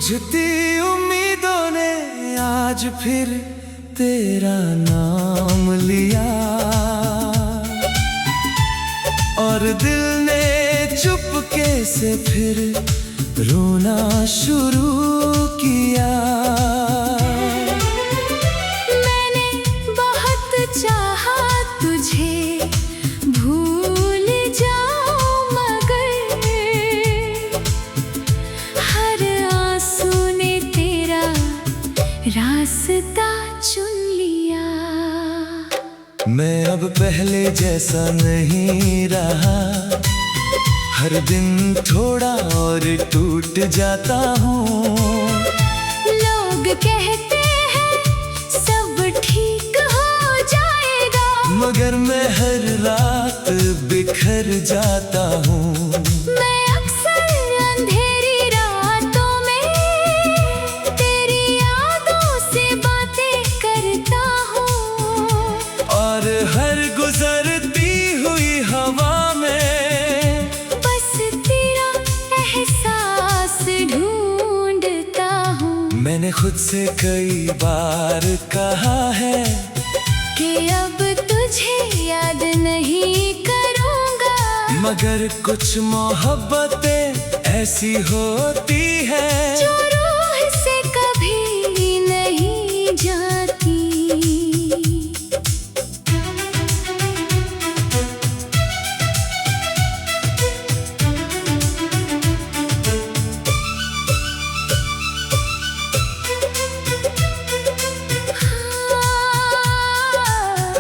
बुझती उम्मीदों ने आज फिर तेरा नाम लिया, और दिल ने चुपके से फिर रोना शुरू किया। मैंने बहुत चाहा तुझे भूल जाऊं, मगर हर आंसू ने तेरा रास्ता चुन लिया। मैं अब पहले जैसा नहीं रहा, हर दिन थोड़ा और टूट जाता हूँ। लोग कहते हैं सब ठीक हो जाएगा, मगर मैं हर रात बिखर जाता हूँ। मैं अक्सर अंधेरी रातों में तेरी यादों से बातें करता हूँ, और हर गुजरती हुई हवा में बस तेरा एहसास ढूंढता हूँ। मैंने खुद से कई बार कहा है कि अब तुझे याद नहीं करूँगा, मगर कुछ मोहब्बतें ऐसी होती हैं जो रूह से कभी नहीं जाती।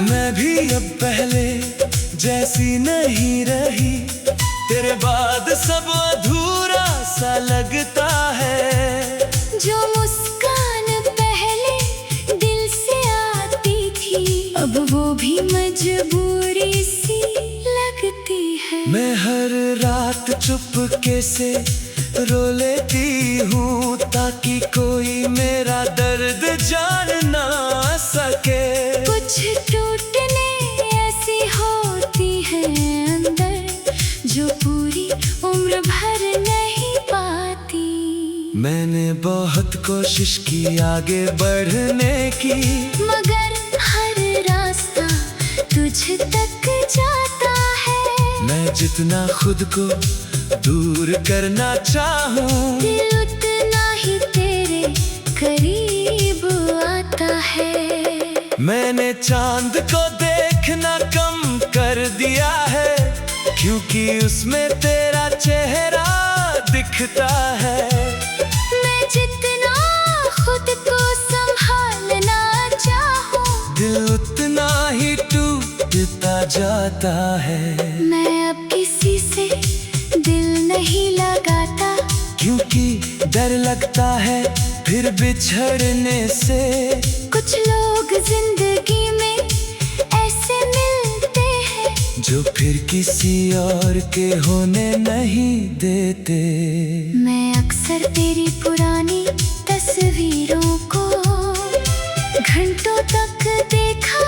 मैं भी अब पहले जैसी नहीं रही, तेरे बाद सब अधूरा सा लगता है। जो मुस्कान पहले दिल से आती थी, अब वो भी मजबूरी सी लगती है। मैं हर रात चुपके से रो लेती हूँ, ताकि कोई मेरा दर्द जान ना सके। कुछ टूटने ऐसी होती है अंदर, जो पूरी उम्र भर नहीं पाती। मैंने बहुत कोशिश की आगे बढ़ने की, मगर हर रास्ता तुझ तक जाता है। मैं जितना खुद को दूर करना चाहूँ, दिल उतना ही तेरे करीब आता है। मैंने चांद को देखना कम कर दिया है, क्योंकि उसमें तेरा चेहरा दिखता है। मैं जितना खुद को संभालना चाहूँ, दिल उतना ही टूटता जाता है। मैं अब किसी से दिल नहीं लगाता, क्योंकि डर लगता है फिर बिछड़ने से। कुछ लोग जिंदगी में ऐसे मिलते हैं, जो फिर किसी और के होने नहीं देते। मैं अक्सर तेरी पुरानी तस्वीरों को घंटों तक देखा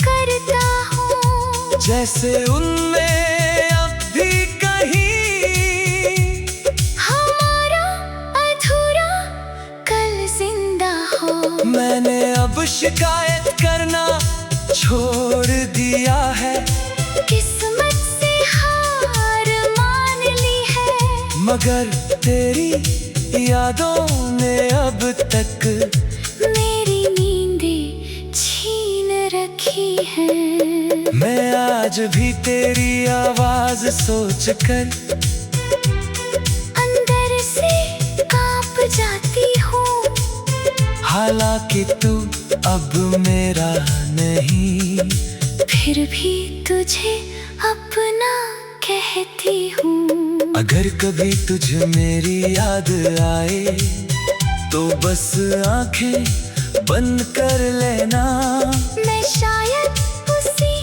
करता हूँ, जैसे उनमें अब भी कहीं हमारा अधूरा कल जिंदा हो। मैंने अब शिकायत करना छोड़ दिया है, किस्मत से हार मान ली है, मगर तेरी यादों ने अब तक मेरी नींदें छीन रखी है। मैं आज भी तेरी आवाज सोचकर अंदर से कांप जाती हूँ, हालांकि तू अब मेरा नहीं, फिर भी तुझे अपना कहती हूँ। अगर कभी तुझे मेरी याद आए, तो बस आंखें बंद कर लेना। मैं शायद उसी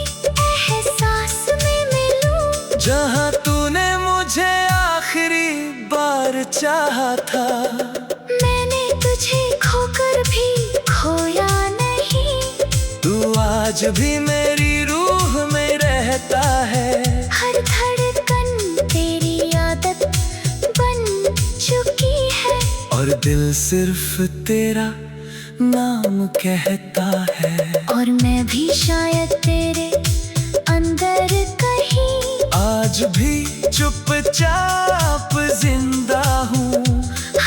एहसास में मिलूं, जहाँ तूने मुझे आखिरी बार चाहा था। मैंने तुझे खोकर भी खोया नहीं, तू आज भी मेरी रूह में रहता है। हर धड़कन तेरी आदत बन चुकी है, और दिल सिर्फ तेरा नाम कहता है। और मैं भी शायद तेरे अंदर कहीं आज भी चुपचाप जिंदा हूँ।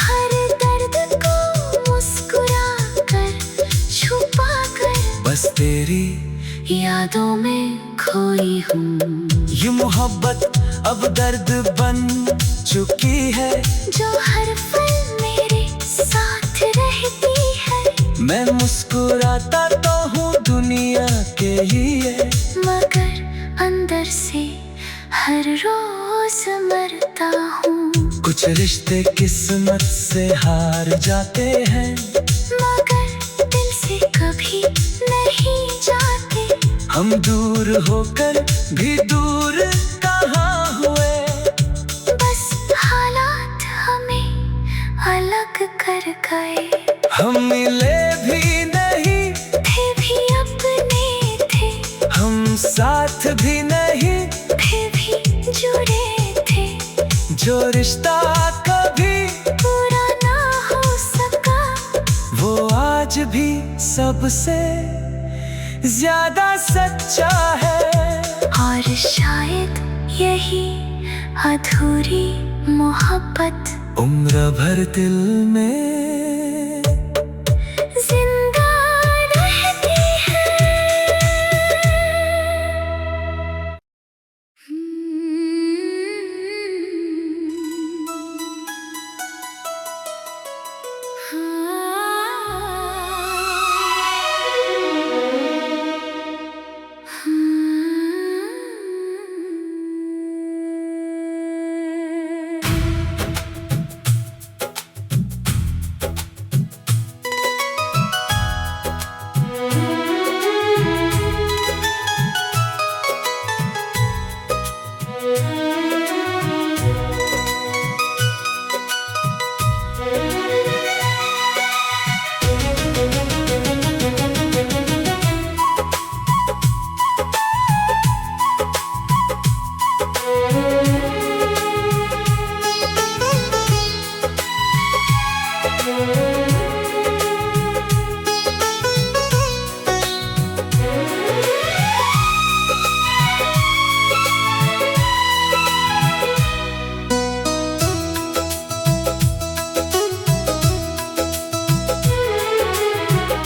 हर दर्द को मुस्कुरा कर छुपा कर बस तेरी यादों में खोई हूँ। ये मोहब्बत अब दर्द बन चुकी है, जो हर पल मेरे साथ रहती है। मैं मुस्कुराता तो हूँ दुनिया के लिए, मगर अंदर से हर रोज मरता हूँ। कुछ रिश्ते किस्मत से हार जाते हैं, मगर दिल से कभी नहीं जाते। हम दूर होकर भी दूर कहाँ हुए। बस हालात हमें अलग कर गए। हम मिले भी नहीं थे भी अपने थे, हम साथ भी नहीं फिर भी जुड़े थे। जो रिश्ता कभी पूरा ना हो सका, वो आज भी सबसे ज्यादा सच्चा है। और शायद यही अधूरी मोहब्बत उम्र भर दिल में जिंदा रहती है।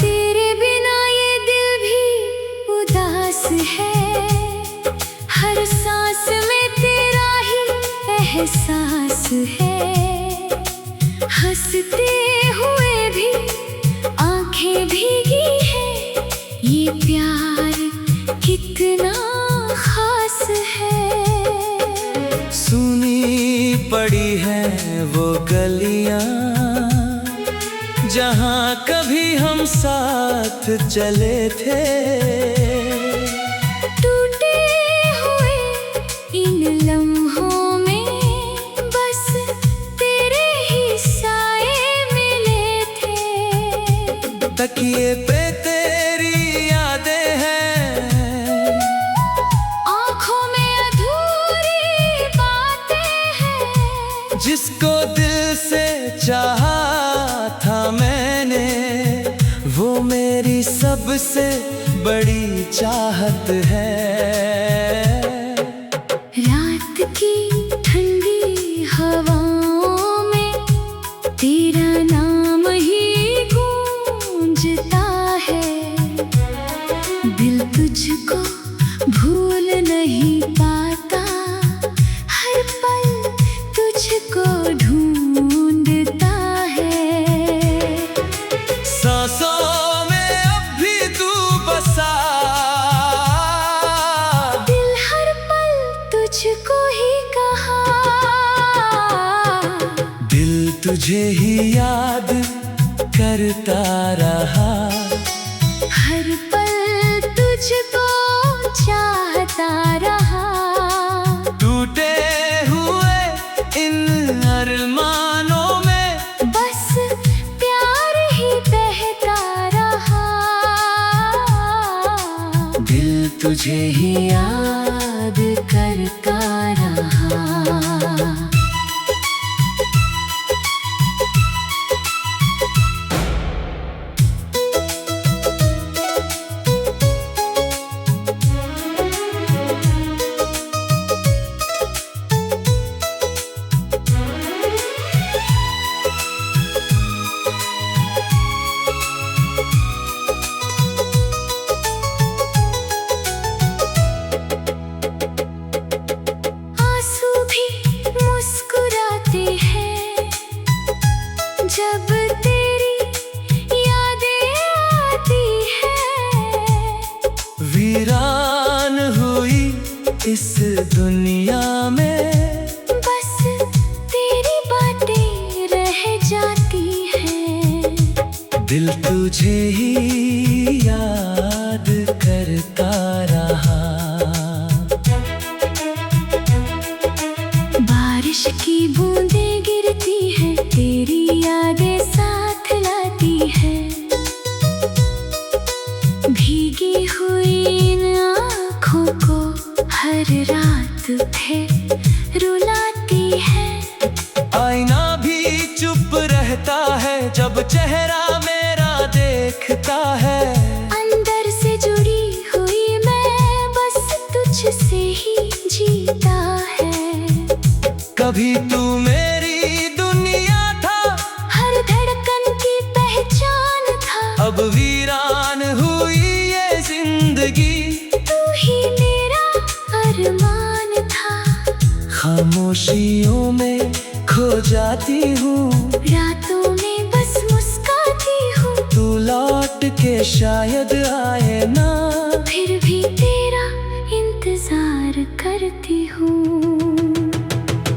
तेरे बिना ये दिल भी उदास है। हर सांस में तेरा ही एहसास है। हंसते हुए भी आंखें भीगी है। ये प्यार कितना खास है। सुनी पड़ी है वो गलियां जहाँ कभी हम साथ चले थे। टूटे हुए इन लम्हों में बस तेरे ही साए मिले थे। तकिए पे तेरी यादें हैं, आँखों में अधूरी बातें हैं। जिसको दिल से चाहा था मैंने, वो मेरी सबसे बड़ी चाहत है। रात की ठंडी हवाओं में तेरा नाम ही गूंजता है। दिल तुझको भूल नहीं पाता, हर पल तुझको ढूंढता है। सांसों में अब भी तू बसा, दिल हर पल तुझको ही कहा। दिल तुझे ही याद करता रहा। हर पल तुझको चाहता रहा। टूटे हुए इन अरमानों में बस प्यार ही बहता रहा। दिल तुझे ही याद करता रहा। इस दुनिया में बस तेरी बातें रह जाती हैं। दिल तुझे ही याद करता रहा। बारिश की बूंदें गिरती हैं, तेरी यादें साथ लाती हैं। भीगी हुई इन आँखों को हर रात फिर रुलाती है। आईना भी चुप रहता है जब चेहरा मेरा देखता है। अंदर से जुड़ी हुई मैं बस तुझसे ही जीता है। कभी तू मेरी दुनिया था, हर धड़कन की पहचान था। अब वीरान हुई ये जिंदगी, तू ही मेरा अरमान था। खामोशियों में खो जाती हूँ, रातों में बस मुस्काती हूँ। तू लौट के शायद आए ना, फिर भी तेरा इंतजार करती हूँ।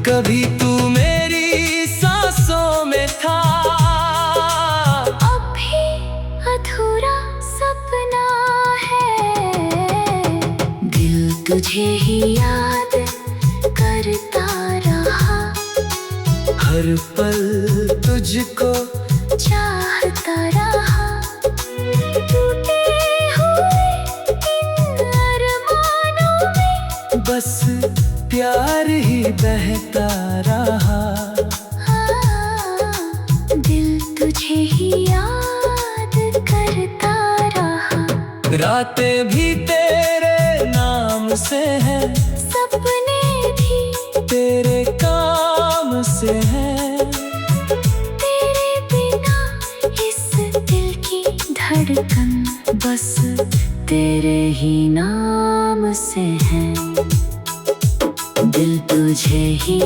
कभी तू मेरी सांसों में था, अब भी अधूरा सपना है। दिल तुझे ही याद करता रहा, हर पल तुझको चाहता रहा। टूटे हुए इन अरमानों में बस प्यार ही बहता रहा। दिल तुझे ही याद करता रहा। रातें भी तेरे नाम से हैं, सपने भी तेरे काम से हैं। तेरे बिना इस दिल की धड़कन बस तेरे ही नाम से है। दिल तुझे ही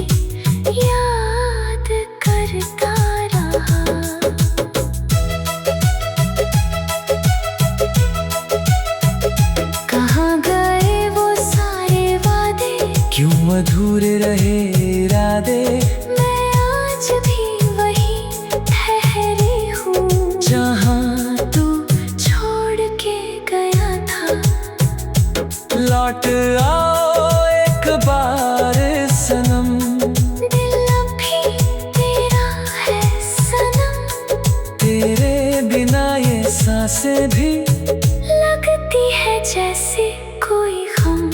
याद करता रहा। कहाँ गए वो सारे वादे, क्यों अधूरे रहे इरादे। मैं आज भी वही ठहरी हूँ जहाँ तू छोड़ के गया था। लौट आओ एक बार सनम, दिल अब भी तेरा है सनम। तेरे बिना ये सांसें भी लगती है जैसे कोई गम।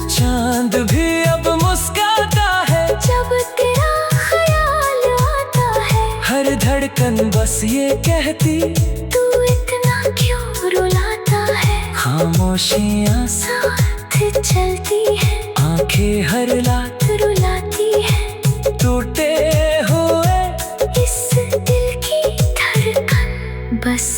चांद भी अब मुस्काता है जब तेरा ख्याल आता है। हर धड़कन बस ये कहती, तू इतना क्यों रुलाता है। खामोशियाँ साथ चलती है, आंखें हर रात रुलाती है। टूटे हुए इस दिल की धड़कन बस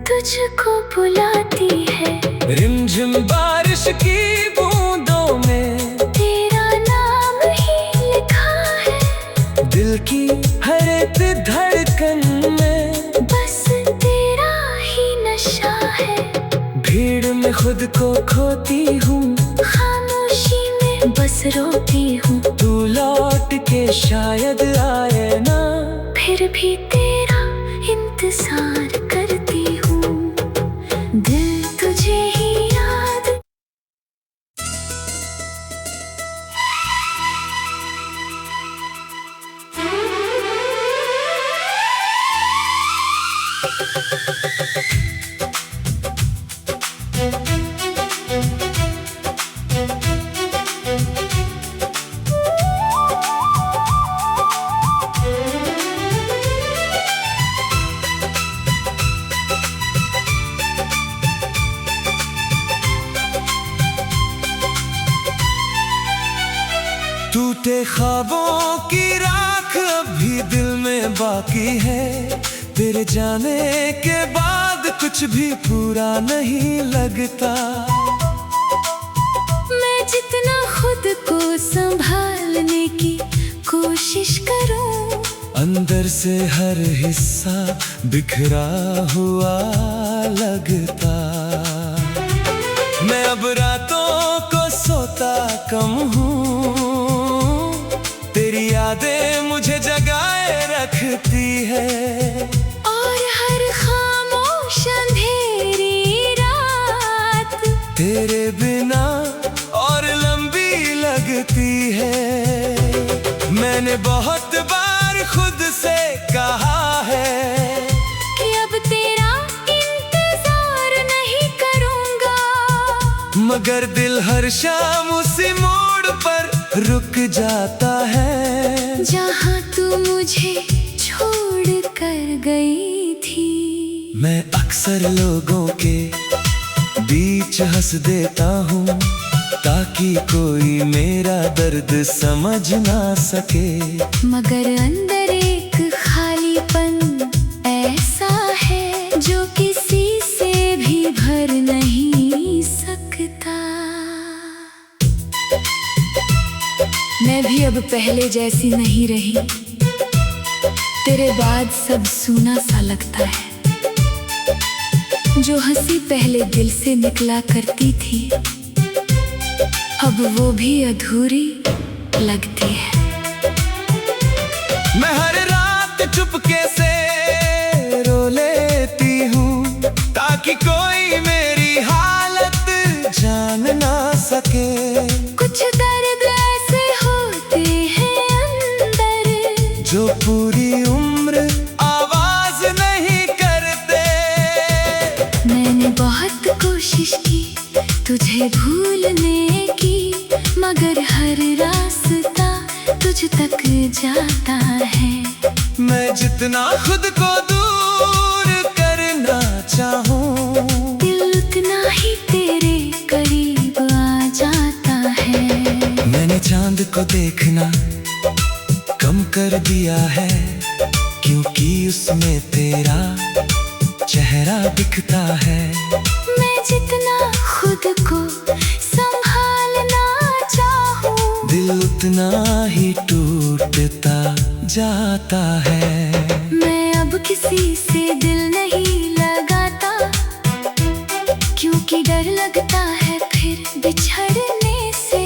तुझको बुलाती है। रिमझिम बारिश की बूंदों में तेरा नाम ही लिखा है। दिल की हर एक धड़कन में बस तेरा ही नशा है। भीड़ में खुद को खोती हूँ, खामोशी में बस रोती हूँ। तू लौट के शायद आए ना, फिर भी तेरा इंतजार करती हूँ। दिल तुझे ही याद। टूटे ख्वाबों की राख अभी दिल में बाकी है। तेरे जाने के बाद कुछ भी पूरा नहीं लगता। मैं जितना खुद को संभालने की कोशिश करूं, अंदर से हर हिस्सा बिखरा हुआ लगता। मैं अब रातों मगर दिल हर शाम उसी मोड़ पर रुक जाता है जहाँ तू मुझे छोड़ कर गई थी। मैं अक्सर लोगों के बीच हंस देता हूँ ताकि कोई मेरा दर्द समझ ना सके, मगर अंदर एक खालीपन ऐसा है जो किसी से भी भर नहीं सकता। मैं भी अब पहले जैसी नहीं रही, तेरे बाद सब सूना सा लगता है। जो हंसी पहले दिल से निकला करती थी अब वो भी अधूरी लगती है। मैं हर रात चुपके से रो लेती हूँ ताकि कोई मेरी हालत जान ना सके। कुछ दर्द ऐसे होते हैं अंदर जो पूरी उम्र आवाज नहीं करते। मैंने बहुत कोशिश की तुझे भूलने की, मगर हर रास्ता तुझ तक जाता है। मैं जितना खुद को दूर करना चाहूँ दिल उतना ही तेरे करीब आ जाता है। मैंने चांद को देखना कम कर दिया है क्योंकि उसमें तेरा चेहरा दिखता है। मैं जितना खुद को संभालना चाहूँ दिल उतना ही टूटता जाता है। मैं अब किसी से दिल नहीं लगाता क्योंकि डर लगता है फिर बिछड़ने से।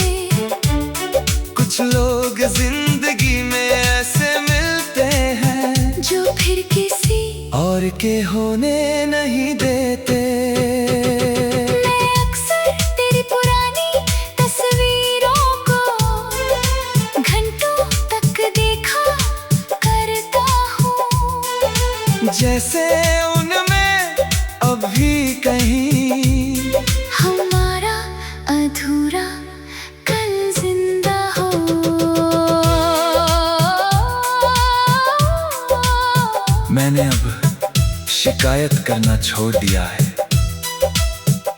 कुछ लोग जिंदगी में ऐसे मिलते हैं जो फिर किसी और के होने नहीं देते। मैं अक्सर तेरी पुरानी तस्वीरों को घंटों तक देखा करता हूँ, जैसे उनमें अभी कहीं हमारा अधूरा कल जिंदा हो। मैंने अब शिकायत करना छोड़ दिया है,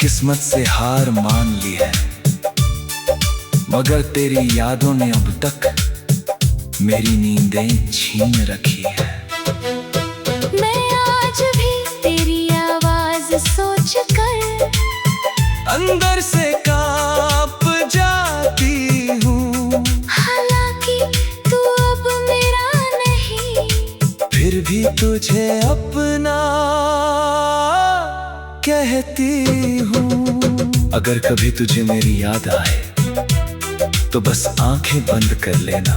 किस्मत से हार मान ली है, मगर तेरी यादों ने अब तक मेरी नींदें छीन रखी है। मैं आज भी तेरी आवाज सोच कर अंदर से कांप जाती हूँ, हालांकि तू अब मेरा नहीं, फिर भी तुझे अपना कहती हूँ। अगर कभी तुझे मेरी याद आए तो बस आंखें बंद कर लेना,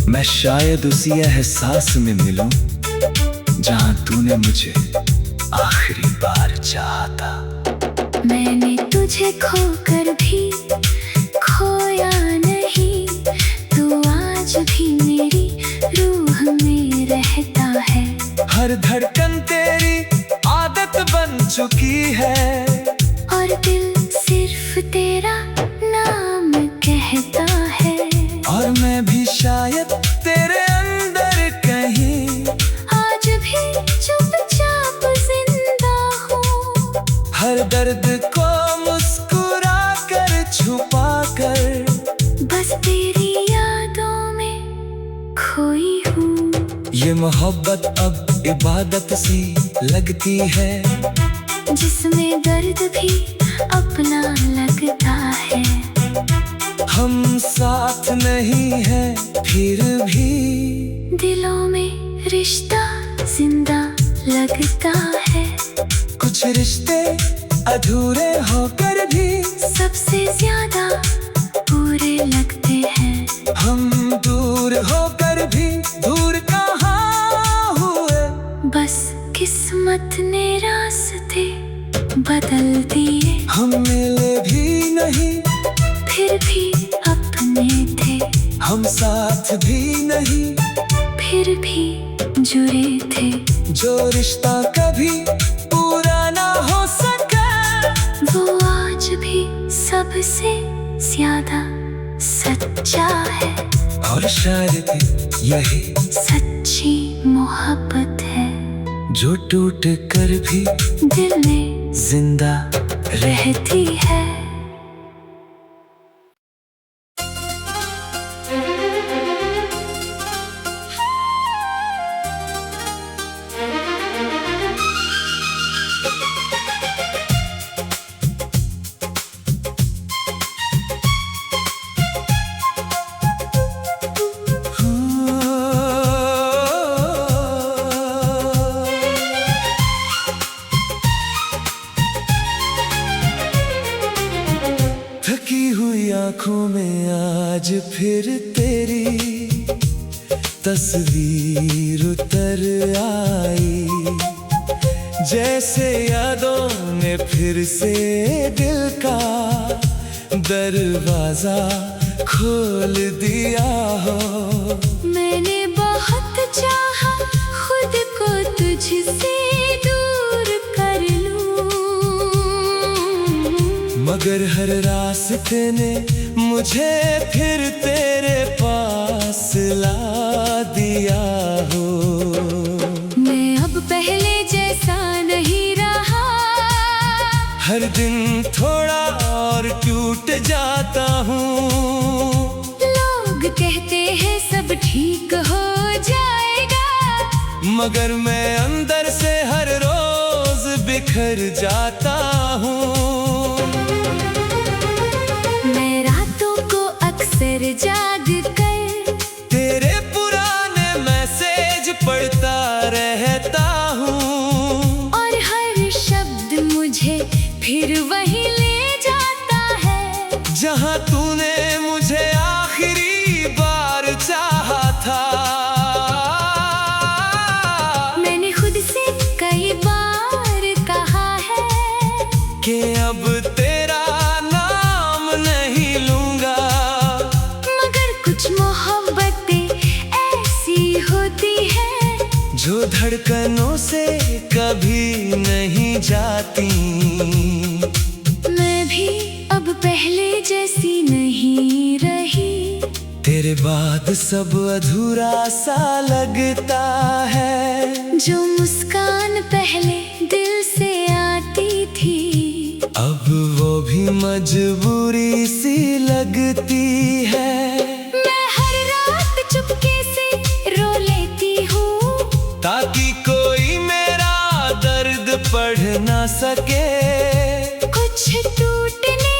मैं शायद उसी एहसास में मिलूं जहां तूने मुझे आखिरी बार चाहा था। मैंने तुझे खोकर भी खोया नहीं, तू आज भी मेरी रूह में रहता है। हर धड़कन तेरी आदत बन चुकी है और दिल सिर्फ तेरा नाम कहता है। और मैं भी शायद तेरे अंदर कहीं आज भी चुपचाप जिंदा हूँ, हर दर्द को मुस्कुरा कर छुपा कर बस तेरी यादों में खोई हूँ। ये मोहब्बत अब इबादत सी लगती है, जिसमें दर्द भी अपना लगता है। हम साथ नहीं हैं फिर भी दिलों में रिश्ता जिंदा लगता है। कुछ रिश्ते अधूरे होकर भी सबसे ज्यादा पूरे लगते हैं। हम दूर होकर भी दूर कहाँ हुए, बस किस्मत ने रास्ते बदल दिए। हम मिले भी नहीं फिर भी अपने थे, हम साथ भी नहीं फिर भी जुड़े थे। जो रिश्ता कभी पूरा ना हो सका वो आज भी से ज्यादा सच्चा है, और शायद यही सच्ची मोहब्बत है जो टूट कर भी दिल में जिंदा रहती है। थकी हुई आंखों में आज फिर तेरी तस्वीर उतर आई, जैसे यादों ने फिर से दिल का दरवाजा खोल दिया हो। मैंने बहुत चाहा खुद को तुझसे दूर कर लूं, मगर हर रास्ते ने मुझे फिर तेरे पास ला दिया हो। मैं अब पहले जैसा नहीं रहा, हर दिन थोड़ा और टूट जाता हूँ। लोग कहते हैं सब ठीक हो जाएगा, मगर मैं अंदर से हर रोज बिखर जाता हूँ। मैं रातों को अक्सर जाग कर तेरे पुराने मैसेज पढ़ता रहता हूँ, और हर शब्द मुझे फिर वहीं ले जाता है जहाँ तूने मुझे आखिरी बार चाहा था। मैंने खुद से कई बार कहा है कि अब तेरा नाम नहीं लूंगा, मगर कुछ मोहब्बतें ऐसी होती हैं जो धड़कनों से कभी नहीं जाती। मैं भी अब पहले जैसी नहीं रही, तेरे बाद सब अधूरा सा लगता है। जो मुस्कान पहले दिल से आती थी अब वो भी मजबूरी सी लगती है। मैं हर रात चुपके से रो लेती हूँ, ताकि कोई मेरा दर्द पढ़ ना सके। कुछ टूटने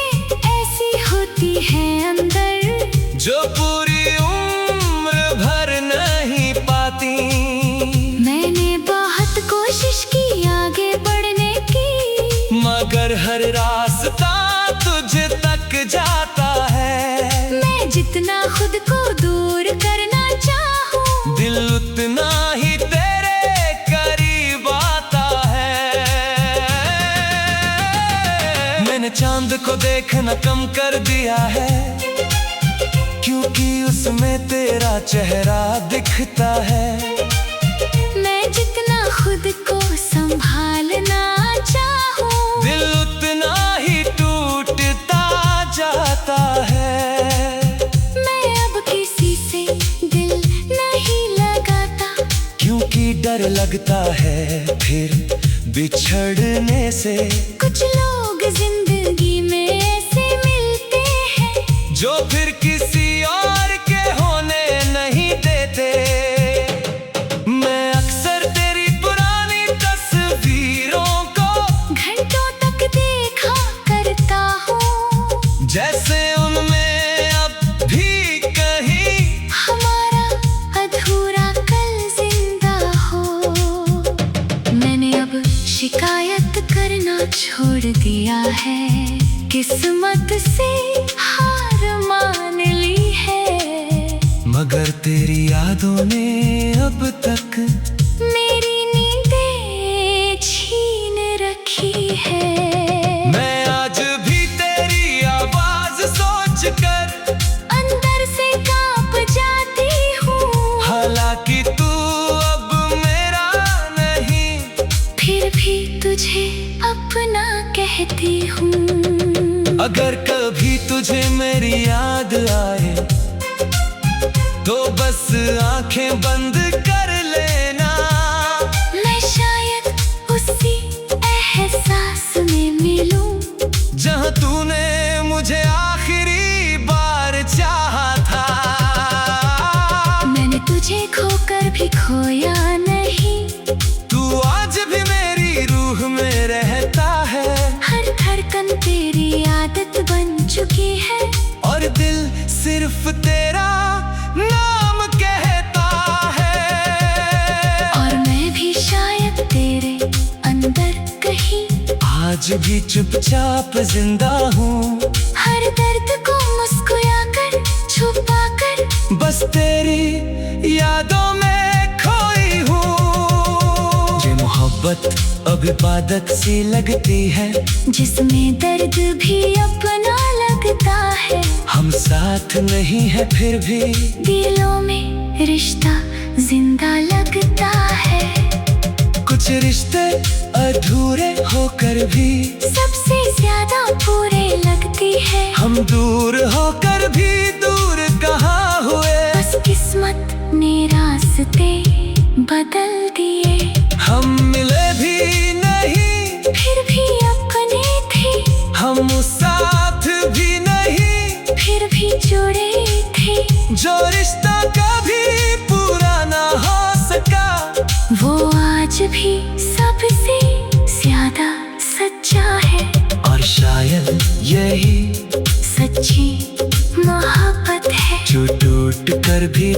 ऐसी होती है अंदर जो पूरी उम्र भर नहीं पाती। मैंने बहुत कोशिश की आगे बढ़ने की, मगर हर रास्ता तुझे तक जाता है। मैं जितना खुद को दूर करना चाहूँ, दिल उतना ही तेरे करीब आता है। मैंने चांद को देखना कम कर दिया है, क्योंकि उसमें तेरा चेहरा दिखता है। मैं जितना खुद को संभालना चाहूँ, दिल उतना ही टूटता जाता है। मैं अब किसी से दिल नहीं लगाता, क्योंकि डर लगता है फिर बिछड़ने से। कुछ लोग जिंदगी में ऐसे मिलते हैं जो फिर किसी और के होने नहीं देते। मैं अक्सर तेरी पुरानी तस्वीरों को घंटों तक देखा करता हूँ, जैसे उनमें अब भी कहीं हमारा अधूरा कल जिंदा हो। मैंने अब शिकायत करना छोड़ दिया है, किस्मत से हार मान ली है। मगर तेरी यादों ने अब तक मेरी नींदें छीन रखी है। मैं आज भी तेरी आवाज सोच कर अंदर से कांप जाती हूँ, हालांकि तू अब मेरा नहीं, फिर भी तुझे अपना कहती हूँ। अगर कभी तुझे मेरी याद आए तो बस आंखें बंद कर लेना। मैं शायद उसी एहसास में मिलूं जहां तूने मुझे आखिरी बार चाहा था। मैंने तुझे खोकर भी खोया नहीं, तू आज भी मेरी रूह में रहता है। हर धड़कन तेरी आदत बन चुकी है, और दिल सिर्फ तेरा नाम कहता है। और मैं भी शायद तेरे अंदर कहीं आज भी चुपचाप जिंदा हूँ, हर दर्द को मुस्कुराकर छुपाकर बस तेरी यादों में खोई हूँ। ये मोहब्बत अब इबादत सी लगती है, जिसमें दर्द भी अपना लगता है। हम साथ नहीं है फिर भी दिलों में रिश्ता जिंदा लगता है। कुछ रिश्ते अधूरे होकर भी सबसे ज्यादा पूरे लगती है। हम दूर होकर भी दूर कहाँ हुए। बस किस्मत ने रास्ते बदल दिए, हम मिले भी नहीं फिर भी अपने थे। हम साथ भी नहीं फिर भी जुड़े थे। जो रिश्ता कभी पूरा ना हो सका, वो आज भी सबसे ज्यादा सच्चा है। और शायद यही सच्ची मोहब्बत है। जो टूट कर भी